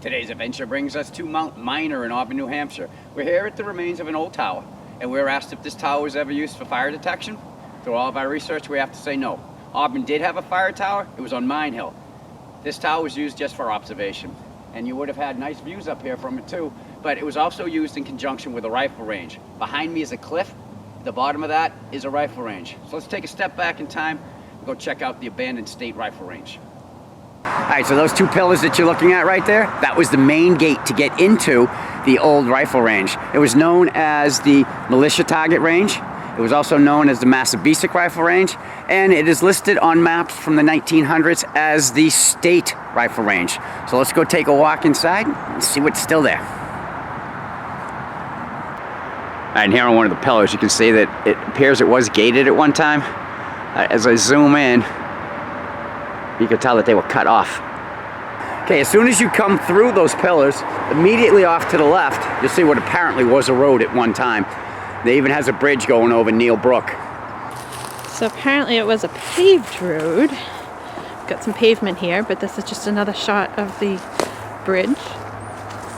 Today's adventure brings us to Mount Minor in Auburn, New Hampshire. We're here at the remains of an old tower, and we're asked if this tower was ever used for fire detection. Through all of our research, we have to say no. Auburn did have a fire tower. It was on Mine Hill. This tower was used just for observation, and you would have had nice views up here from it too, but it was also used in conjunction with a rifle range. Behind me is a cliff. At the bottom of that is a rifle range. So let's take a step back in time and go check out the abandoned state rifle range. Alright, so those two pillars that you're looking at right there, that was the main gate to get into the old rifle range. It was known as the Militia Target Range. It was also known as the Massabesic Rifle Range, and it is listed on maps from the 1900s as the State Rifle Range. So let's go take a walk inside and see what's still there. Alright, and here on one of the pillars you can see that it appears it was gated at one time. As I zoom in, you can tell that they were cut off. Okay, as soon as you come through those pillars, immediately off to the left, you'll see what apparently was a road at one time. There even has a bridge going over Neal Brook. So apparently it was a paved road. Got some pavement here, but this is just another shot of the bridge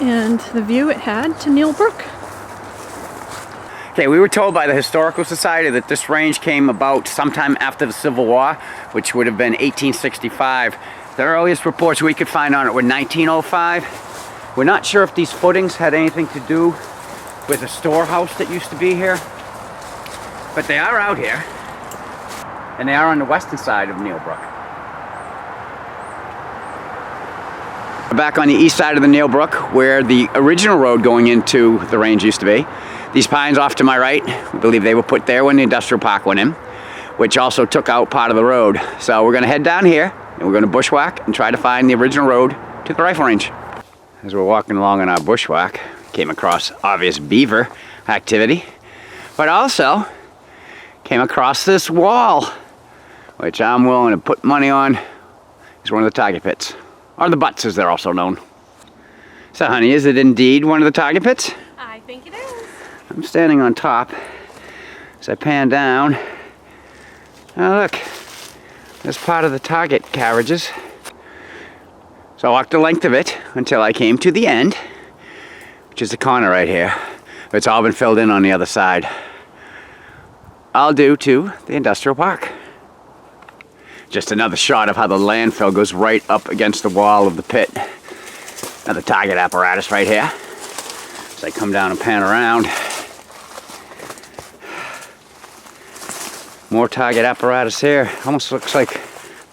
and the view it had to Neal Brook. Okay, we were told by the Historical Society that this range came about sometime after the Civil War, which would have been 1865. The earliest reports we could find on it were 1905. We're not sure if these footings had anything to do with a storehouse that used to be here, but they are out here, and they are on the western side of Neal Brook. Back on the east side of the Neal Brook, where the original road going into the range used to be. These pines off to my right, we believe they were put there when the industrial park went in, which also took out part of the road. So we're going to head down here, and we're going to bushwhack and try to find the original road to the rifle range. As we're walking along on our bushwhack, came across obvious beaver activity, but also came across this wall, which I'm willing to put money on is one of the target pits, or the butts as they're also known. So honey, is it indeed one of the target pits? I think it is. I'm standing on top as I pan down. Oh look, there's part of the target carriages. So I walked the length of it until I came to the end, which is the corner right here. It's all been filled in on the other side. All due to the industrial park. Just another shot of how the landfill goes right up against the wall of the pit. Another target apparatus right here. As I come down and pan around. More target apparatus here. Almost looks like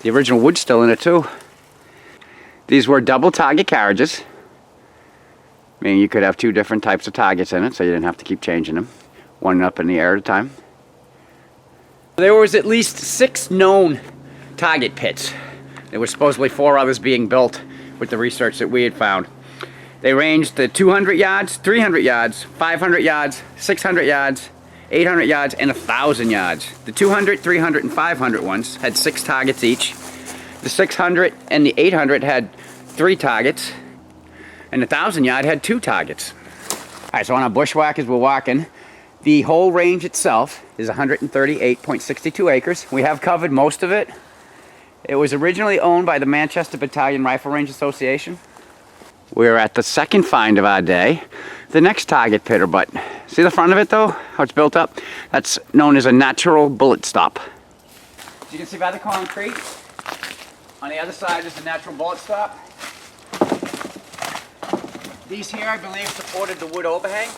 the original wood's still in it too. These were double target carriages, meaning you could have two different types of targets in it, so you didn't have to keep changing them. One up in the air at a time. There was at least 6 known target pits. There were supposedly 4 others being built with the research that we had found. They ranged to 200 yards, 300 yards, 500 yards, 600 yards, 800 yards, and 1,000 yards. The 200, 300, and 500 ones had 6 targets each. The 600 and the 800 had 3 targets, and the 1,000 yard had 2 targets. Alright, so on our bushwhack as we're walking, the whole range itself is 138.62 acres. We have covered most of it. It was originally owned by the Manchester Battalion Rifle Range Association. We're at the second find of our day. The next target pit or butt. See the front of it though? How it's built up? That's known as a natural bullet stop. As you can see by the concrete, on the other side is the natural bullet stop. These here, I believe, supported the wood overhang,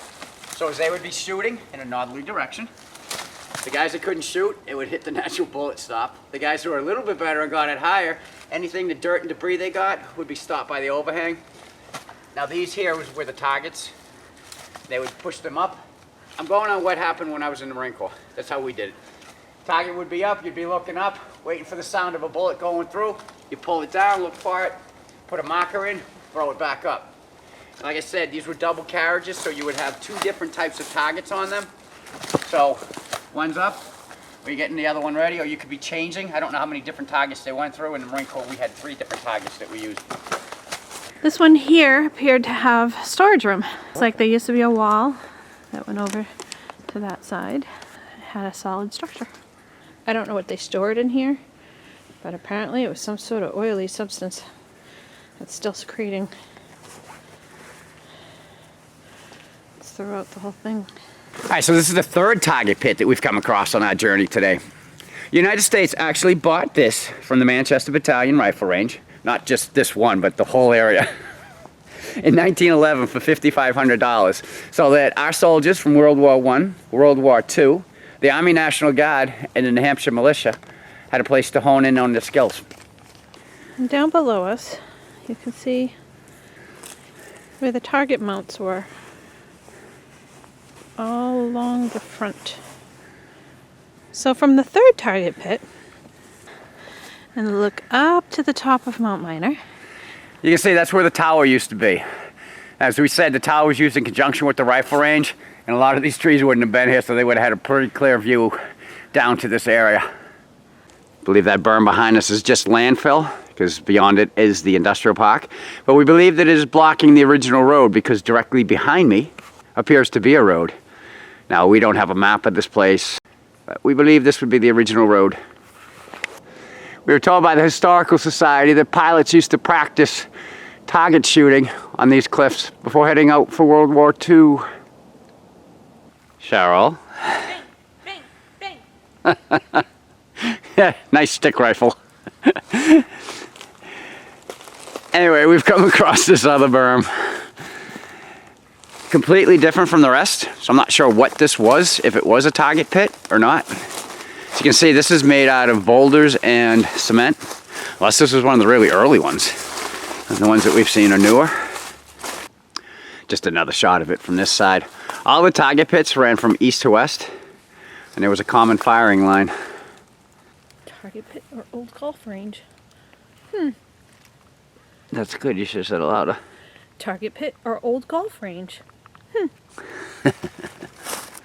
so as they would be shooting in a northerly direction. The guys that couldn't shoot, it would hit the natural bullet stop. The guys who were a little bit better and got it higher, anything, the dirt and debris they got would be stopped by the overhang. Now these here were the targets. They would push them up. I'm going on what happened when I was in the Marine Corps. That's how we did it. Target would be up, you'd be looking up, waiting for the sound of a bullet going through. You pull it down, look for it, put a marker in, throw it back up. And like I said, these were double carriages, so you would have 2 different types of targets on them. So one's up, or you're getting the other one ready, or you could be changing. I don't know how many different targets they went through. In the Marine Corps, we had 3 different targets that we used. This one here appeared to have storage room. It's like there used to be a wall that went over to that side. It had a solid structure. I don't know what they stored in here, but apparently it was some sort of oily substance that's still secreting. throughout the whole thing. All right, so this is the third target pit that we've come across on our journey today. United States actually bought this from the Manchester Battalion Rifle Range. Not just this one, but the whole area. In 1911 for $5,500. So that our soldiers from World War I, World War II, the Army National Guard, and the New Hampshire Militia had a place to hone in on their skills. And down below us, you can see where the target mounts were. All along the front. So from the third target pit, and look up to the top of Mount Minor. You can see that's where the tower used to be. As we said, the tower was used in conjunction with the rifle range, and a lot of these trees wouldn't have been here, so they would have had a pretty clear view down to this area. I believe that berm behind us is just landfill, because beyond it is the industrial park. But we believe that it is blocking the original road, because directly behind me appears to be a road. Now, we don't have a map of this place, but we believe this would be the original road. We were told by the Historical Society that pilots used to practice target shooting on these cliffs before heading out for World War II. Cheryl? Bang, bang, bang. Yeah, nice stick rifle. Anyway, we've come across this other berm. Completely different from the rest, so I'm not sure what this was, if it was a target pit or not. As you can see, this is made out of boulders and cement. Unless this was one of the really early ones. The ones that we've seen are newer. Just another shot of it from this side. All the target pits ran from east to west, and there was a common firing line. Target pit or old golf range? That's good, you should have said it louder. Target pit or old golf range?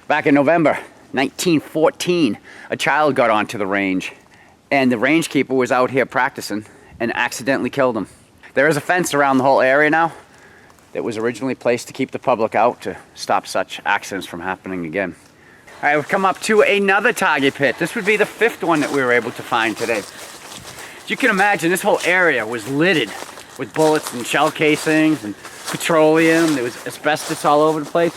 Back in November 1914, a child got onto the range, and the rangekeeper was out here practicing and accidentally killed him. There is a fence around the whole area now that was originally placed to keep the public out to stop such accidents from happening again. All right, we've come up to another target pit. This would be the fifth one that we were able to find today. As you can imagine, this whole area was littered with bullets and shell casings and petroleum. There was asbestos all over the place.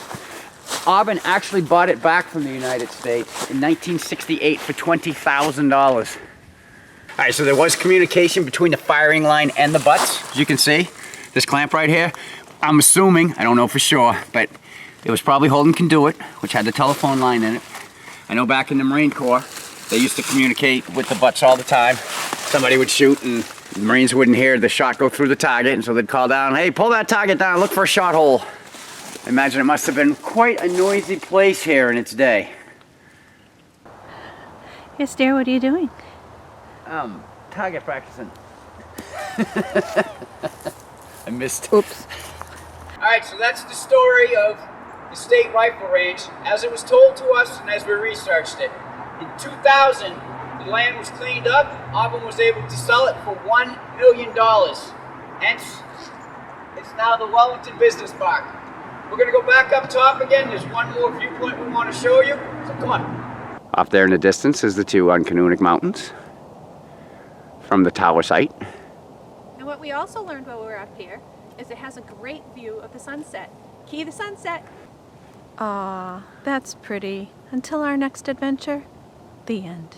Auburn actually bought it back from the United States in 1968 for $20,000. All right, so there was communication between the firing line and the butts. As you can see, this clamp right here, I'm assuming, I don't know for sure, but it was probably holding conduit, which had the telephone line in it. I know back in the Marine Corps, they used to communicate with the butts all the time. Somebody would shoot and the Marines wouldn't hear the shot go through the target, and so they'd call down, hey, pull that target down, look for a shot hole. I imagine it must have been quite a noisy place here in its day. Yes, dear, what are you doing? Target practicing. I missed. Oops. Alright, so that's the story of the State Rifle Range as it was told to us and as we researched it. In 2000, the land was cleaned up. Auburn was able to sell it for $1 million. Hence, it's now the Wellington Business Park. We're going to go back up top again. There's one more viewpoint we want to show you. So come on. Off there in the distance is the two Uncanunic Mountains from the tower site. And what we also learned while we were up here is it has a great view of the sunset. Key the sunset. Aw, that's pretty. Until our next adventure, the end.